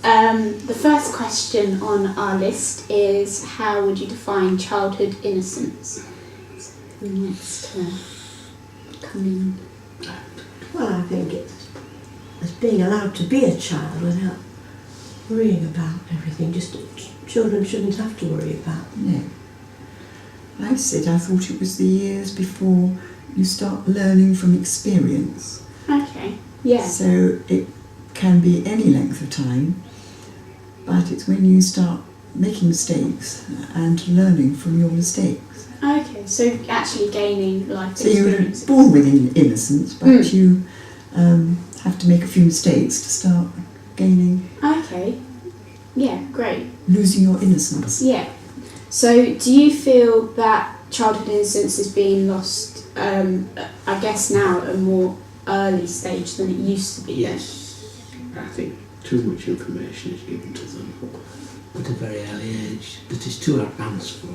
the first question on our list is, how would you define childhood innocence? So next come in. Well, I think it's being allowed to be a child without worrying about everything. Just children shouldn't have to worry about. Yeah. I thought it was the years before you start learning from experience. Okay, yeah. So it can be any length of time, but it's when you start making mistakes and learning from your mistakes. Okay, so actually gaining life So you're experiences. born with innocence, but you have to make a few mistakes to start gaining, Okay, yeah, great. losing your innocence. Yeah. So do you feel that childhood innocence is being lost, I guess now at a more early stage than it used to be? Yes, I think too much information is given to them at a very early age that is too advanced for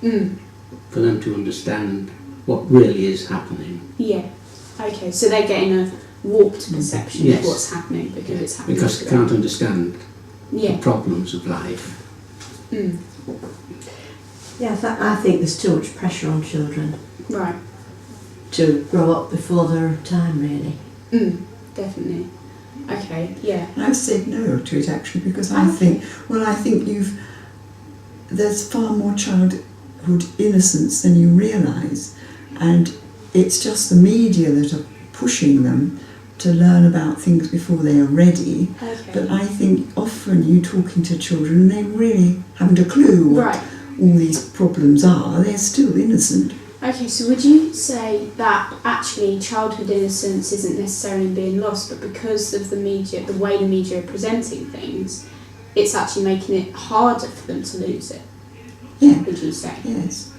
them, for them to understand what really is happening. Yeah. Okay, so they're getting a warped perception Yes. of what's happening because it's happening. Because to they them. can't understand Yeah. the problems of life. Yes, I think there's too much pressure on children Right. to grow up before their time, really. Definitely. Okay, yeah. I've said no to it actually because I think there's far more childhood innocence than you realise, and it's just the media that are pushing them to learn about things before they are ready. Okay. But I think often you talking to children, they really haven't a clue what Right. all these problems are. They're still innocent. Okay, so would you say that actually childhood innocence isn't necessarily being lost, but because of the media, the way the media are presenting things, it's actually making it harder for them to lose it? Yeah. Would you say? Yes.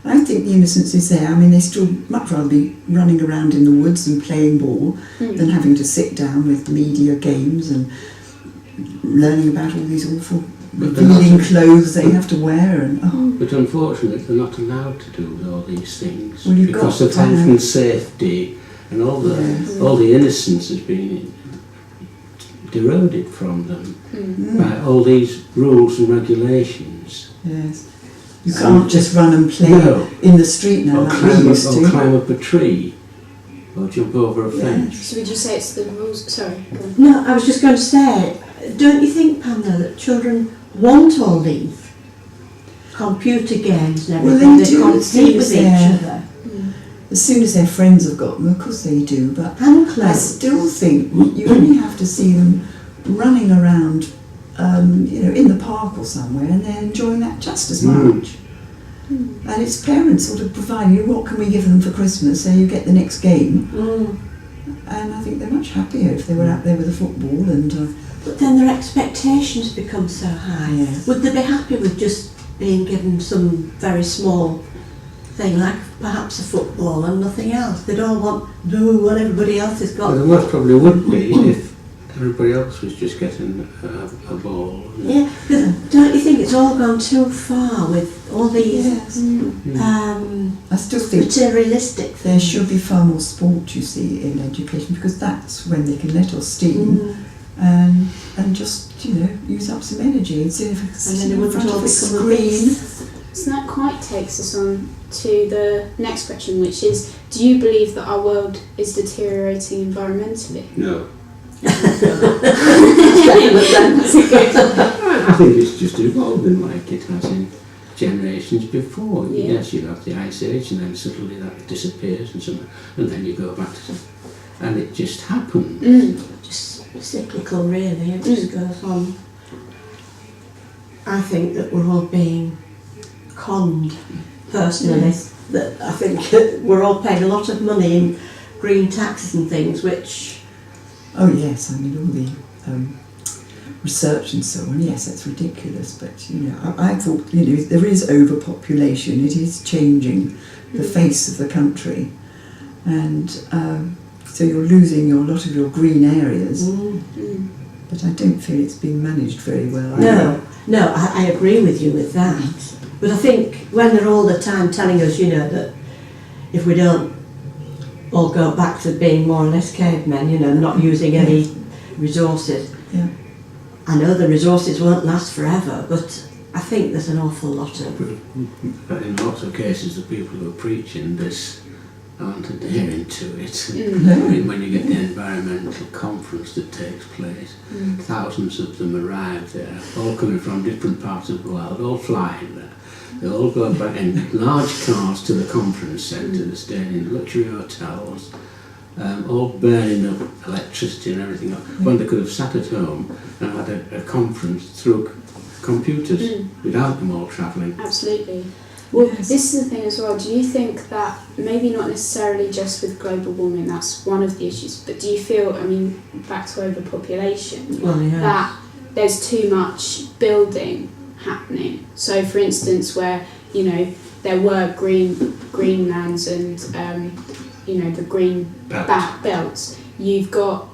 I think the innocence is there. I mean, they still much rather be running around in the woods and playing ball than having to sit down with media games and learning about all these awful revealing clothes they have to wear. And But unfortunately, they're not allowed to do all these things Well, you've because got of health and safety, and all the innocence has been eroded from them by all these rules and regulations. yes, you can't just run and play in the street now Or like we used to. climb up a tree, or jump over a fence. So would you say it's the rules? Sorry, go on. No, I was just going to say, don't you think, Pamela, that children want all these computer games and Well, everything? they They do, compete as soon with as each they're- other. As soon as their friends have got them, of course they do, but And I clothes. still think you only have to see them running around, in the park or somewhere, and they're enjoying that just as much. And it's parents sort of providing, what can we give them for Christmas, so you get the next game. And I think they're much happier if they were out there with a football and... But then their expectations become so high. Yeah. Would they be happy with just being given some very small thing, like perhaps a football and nothing else? They'd all want what everybody else has got. Well, the most probably would be if everybody else was just getting a ball. Yeah, 'cause don't you think it's all gone too far with all these Yes. I still think materialistic there things? should be far more sport, you see, in education, because that's when they can let off steam and just, use up some energy instead of And then sitting it in wouldn't front all of a become a screen. bit- So that quite takes us on to the next question, which is, do you believe that our world is deteriorating environmentally? No. That's a good. I think it's just evolving like it has in generations before. Yeah. Yes, you have the Ice Age and then suddenly that disappears and then you go back to and it just happens. Just cyclical, really. It just goes on. I think that we're all being conned, personally. That I think we're all paying a lot of money in green taxes and things, which... Oh yes, I mean all the research and so on, yes, that's ridiculous, but I thought, there is overpopulation, it is changing the face of the country, and so you're losing a lot of your green areas, but I don't feel it's being managed very well. No, I agree with you with that. But I think when they're all the time telling us, that if we don't all go back to being more or less cavemen, not using any resources, I know the resources won't last forever, but I think there's an awful lot of... But in lots of cases, the people who are preaching this aren't adhering to it. I mean, when you get the environmental conference that takes place, thousands of them arrive there, all coming from different parts of the world, all flying there. They all go back in large cars to the conference centre, they stay in luxury hotels, all burning up electricity and everything else, when they could have sat at home and had a conference through computers without them all travelling. Absolutely. Well, Yes. this is the thing as well. Do you think that maybe not necessarily just with global warming, that's one of the issues, but do you feel, I mean, back to overpopulation, Well, yeah. that there's too much building happening? So, for instance, where, you know, there were green lands and, you know, the green belts, you've got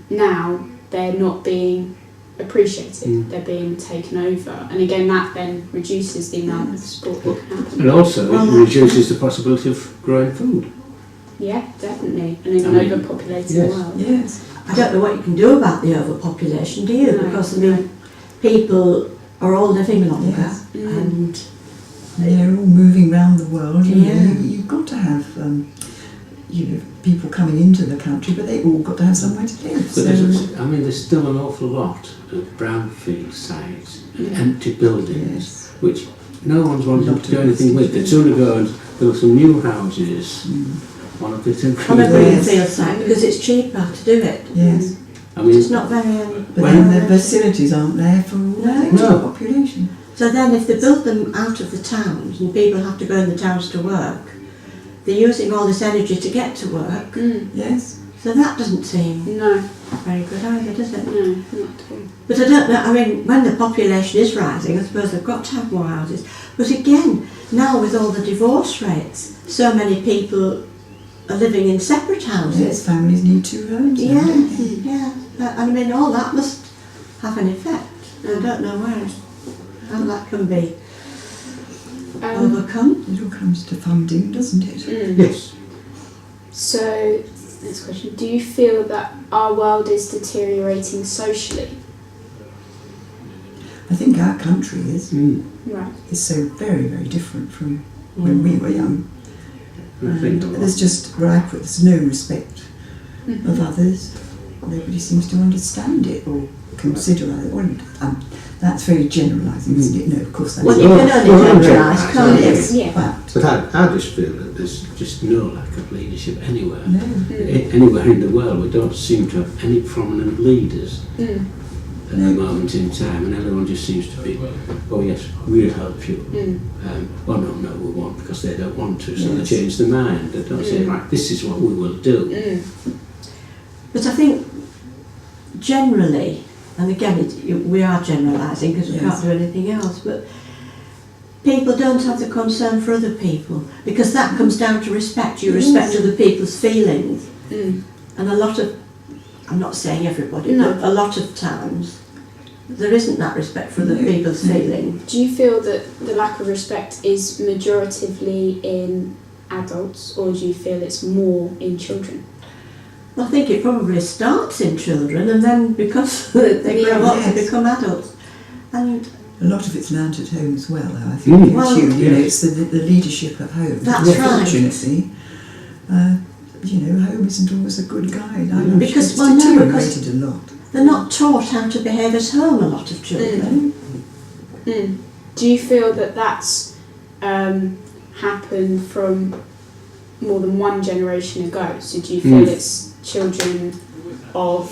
now they're not being appreciated, they're being taken over, and again that then reduces the amount of sport that can happen. And also it reduces the possibility of growing food. Yeah, definitely, and in an I mean, overpopulated yes. world. Yes. I don't know what you can do about the overpopulation, do you? No, Because, I mean, people are all living longer, Yes. and They're all moving around the world. You know, Yeah. you've got to have, you know, people coming into the country, but they've all got to have somewhere to live. But So, there's still an awful lot of brownfield sites and empty buildings yes. which no one's wanting Lot to do of anything with. They'd sooner go and build some new houses on a bit of on a Yes. greenfield site, because it's cheaper to do it. Yes. I mean, It's not very... But then the facilities aren't there for all that No. population. So then if they build them out of the towns and people have to go in the towns to work, they're using all this energy to get to work. Yes. So that doesn't seem No, very good either, does it? no, not at all. But I don't know, I mean, when the population is rising, I suppose they've got to have more houses. But again, now with all the divorce rates, so many people are living in separate houses. Yes, families need 2 homes. now, Yeah, don't they? yeah. And I mean, all that must have an effect. I don't know how that can be overcome. It all comes to funding, doesn't it? yes. So, next question. Do you feel that our world is deteriorating socially? I think our country is Right. so very, very different from when we were young. I think There's just, where I put, there's no respect of others. Nobody seems to understand it or consider it. Well, that's very generalising, isn't it? No, of course that's Well, you can only generalise, can't you? Yes, Yeah. but But I just feel that there's just no lack of leadership anywhere. no. Anywhere in the world, we don't seem to have any prominent leaders at the moment in time, and everyone just seems to be, oh yes, we'll help you. Well, no, we won't, because they don't want to, so they Yes. change their mind. They don't say, right, this is what we will do. But I think generally, and again we are generalising because we Yes. can't do anything else, but people don't have the concern for other people, because that comes down to respect. You respect other people's feelings. And a lot of, I'm not saying everybody, No. but a lot of times there isn't that respect for other No. people's feelings. Do you feel that the lack of respect is majoritively in adults, or do you feel it's more in children? I think it probably starts in children, and then because they grow up to Yes. become adults. And A lot of it's learnt at home as well, though, I think. Well, you know, it's the leadership at home. That's right. Unfortunately, you know, home isn't always a good guide. I've Because- it's well, no, deteriorated a lot. they're not taught how to behave at home, a lot of children. Do you feel that that's happened from more than one generation ago? So do you feel it's children of,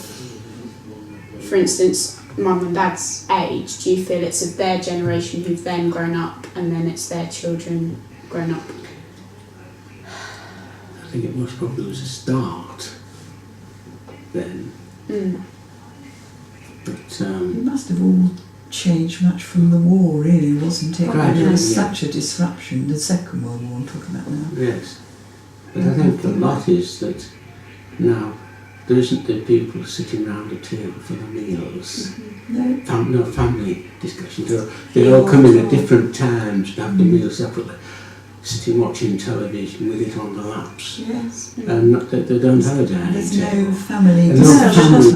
for instance, mum and dad's age? Do you feel it's of their generation who've then grown up, and then it's their children grown up? I think it most probably was a start then. But It must have all changed much from the war, really, wasn't it? Right, There was yeah. such a disruption, the Second World War I'm talking about now. yes, but I think a lot is that now there isn't the people sitting round a table for the meals. No. No family discussions. They all come in at different times and have the meal separately, sitting watching television with it on the laps, Yes. and they don't have a dining There's table. no family And no discussion. family